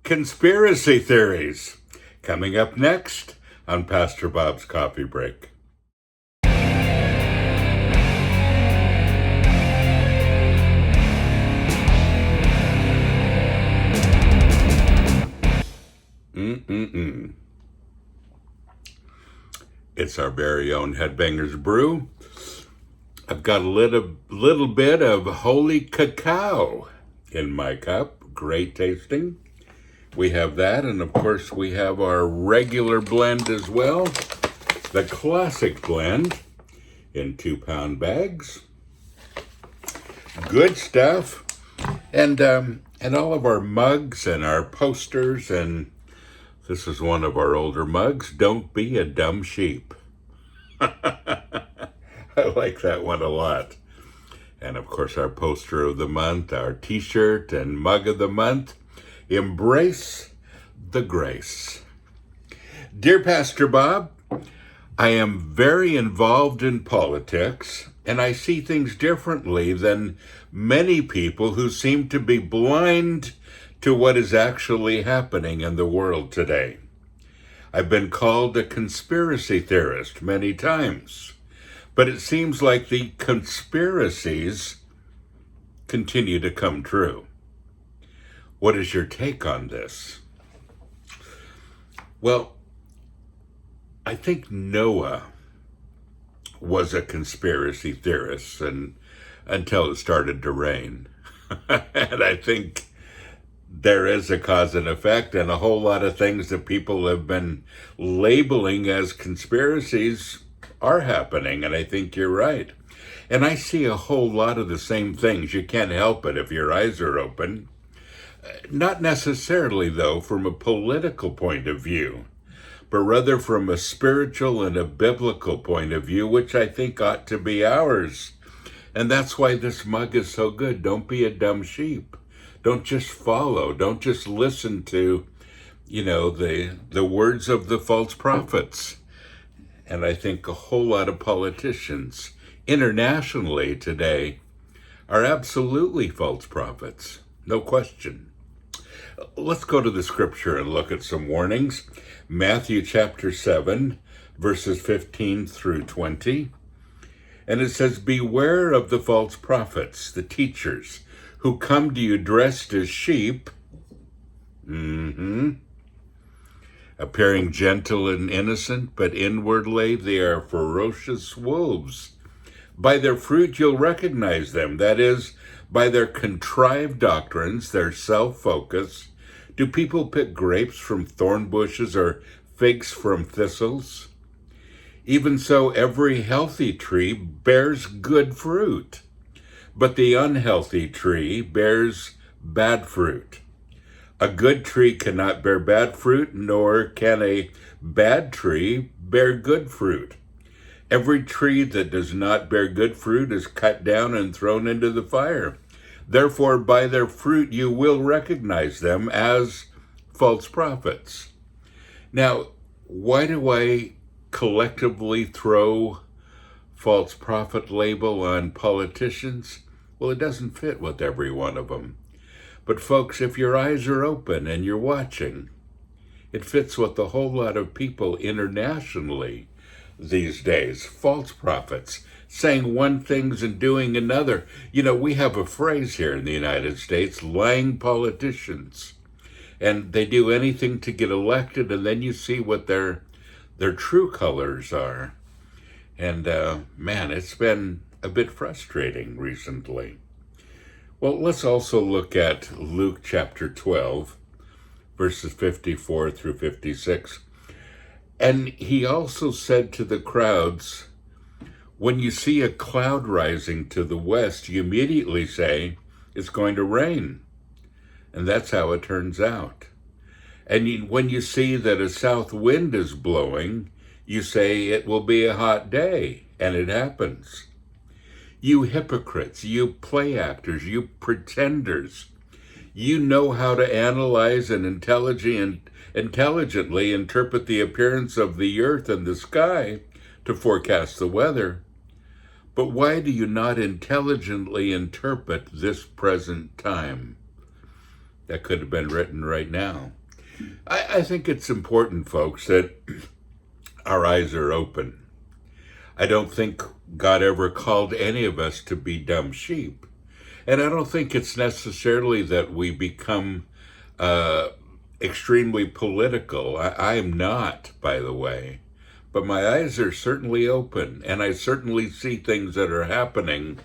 Conspiracy theories. Coming up next on Pastor Bob's Coffee Break. It's our very own Headbangers Brew. I've got a little bit of holy cacao in my cup. Great tasting. We have that, and of course we have our regular blend as well. The classic blend in 2-pound bags. Good stuff. And all of our mugs and our posters, and this is one of our older mugs. Don't be a dumb sheep. I like that one a lot. And of course our poster of the month, our t-shirt and mug of the month. Embrace the grace. Dear Pastor Bob, I am very involved in politics, and I see things differently than many people who seem to be blind to what is actually happening in the world today. I've been called a conspiracy theorist many times, but it seems like the conspiracies continue to come true. What is your take on this? Well, I think Noah was a conspiracy theorist until it started to rain. And I think there is a cause and effect, and a whole lot of things that people have been labeling as conspiracies are happening, and I think you're right. And I see a whole lot of the same things. You can't help it if your eyes are open. Not necessarily, though, from a political point of view, but rather from a spiritual and a biblical point of view, which I think ought to be ours. And that's why this mug is so good. Don't be a dumb sheep. Don't just follow. Don't just listen to, the words of the false prophets. And I think a whole lot of politicians internationally today are absolutely false prophets. No question. Let's go to the scripture and look at some warnings. Matthew chapter 7, verses 15 through 20. And it says, beware of the false prophets, the teachers, who come to you dressed as sheep, appearing gentle and innocent, but inwardly they are ferocious wolves. By their fruit you'll recognize them, that is, by their contrived doctrines, their self-focus. Do people pick grapes from thorn bushes or figs from thistles? Even so, every healthy tree bears good fruit, but the unhealthy tree bears bad fruit. A good tree cannot bear bad fruit, nor can a bad tree bear good fruit. Every tree that does not bear good fruit is cut down and thrown into the fire. Therefore, by their fruit you will recognize them as false prophets. Now, why do I collectively throw false prophet label on politicians? Well, it doesn't fit with every one of them. But folks, if your eyes are open and you're watching, it fits with a whole lot of people internationally these days. False prophets saying one thing and doing another. We have a phrase here in the United States, lying politicians. And they do anything to get elected, and then you see what their true colors are. And man, it's been a bit frustrating recently. Well, let's also look at Luke chapter 12, verses 54 through 56. And he also said to the crowds, when you see a cloud rising to the west, you immediately say, it's going to rain. And that's how it turns out. And when you see that a south wind is blowing, you say it will be a hot day, and it happens. You hypocrites, you play actors, you pretenders, you know how to analyze and intelligently interpret the appearance of the earth and the sky to forecast the weather. But why do you not intelligently interpret this present time? that could have been written right now. I think it's important, folks, that our eyes are open. I don't think God ever called any of us to be dumb sheep. And I don't think it's necessarily that we become extremely political. I am not, by the way. But my eyes are certainly open, and I certainly see things that are happening,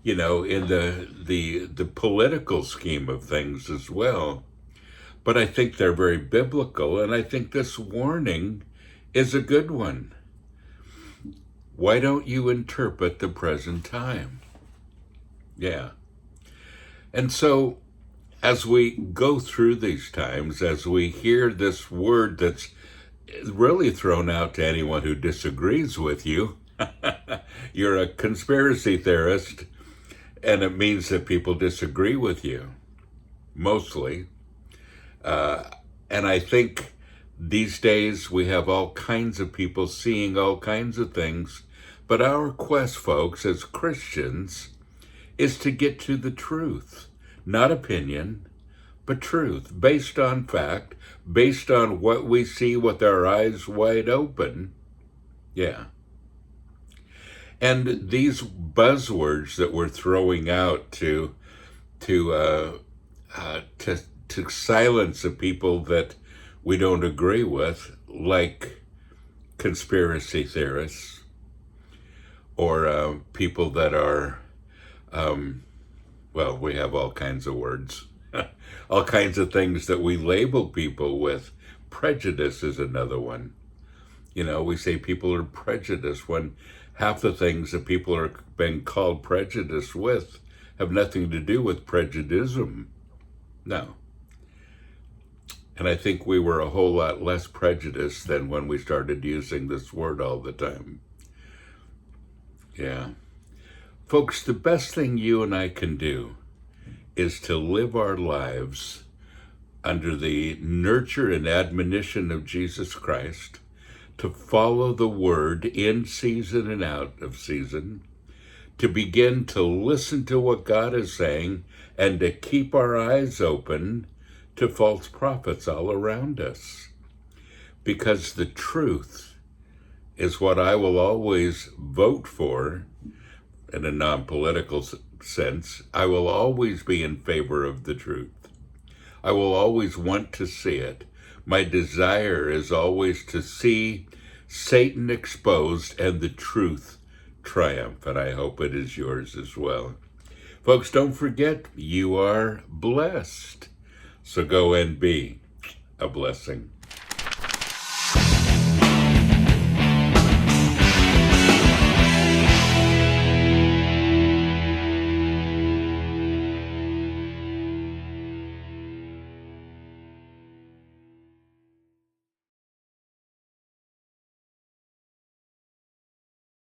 in the political scheme of things as well. But I think they're very biblical, and I think this warning is a good one. Why don't you interpret the present time? Yeah. And so, as we go through these times, as we hear this word that's really thrown out to anyone who disagrees with you, you're a conspiracy theorist, and it means that people disagree with you, mostly. And I think these days we have all kinds of people seeing all kinds of things, but our quest, folks, as Christians, is to get to the truth, not opinion, but truth, based on fact, based on what we see with our eyes wide open. Yeah. And these buzzwords that we're throwing out to silence the people that we don't agree with, like conspiracy theorists, or people that are, we have all kinds of words, all kinds of things that we label people with. Prejudice is another one. We say people are prejudiced when half the things that people are being called prejudiced with have nothing to do with prejudicism. No. And I think we were a whole lot less prejudiced than when we started using this word all the time. Yeah. Folks, the best thing you and I can do is to live our lives under the nurture and admonition of Jesus Christ, to follow the word in season and out of season, to begin to listen to what God is saying, and to keep our eyes open to false prophets all around us. Because the truth is what I will always vote for. In a non-political sense, I will always be in favor of the truth. I will always want to see it. My desire is always to see Satan exposed and the truth triumph, and I hope it is yours as well. Folks, don't forget, you are blessed. So go and be a blessing.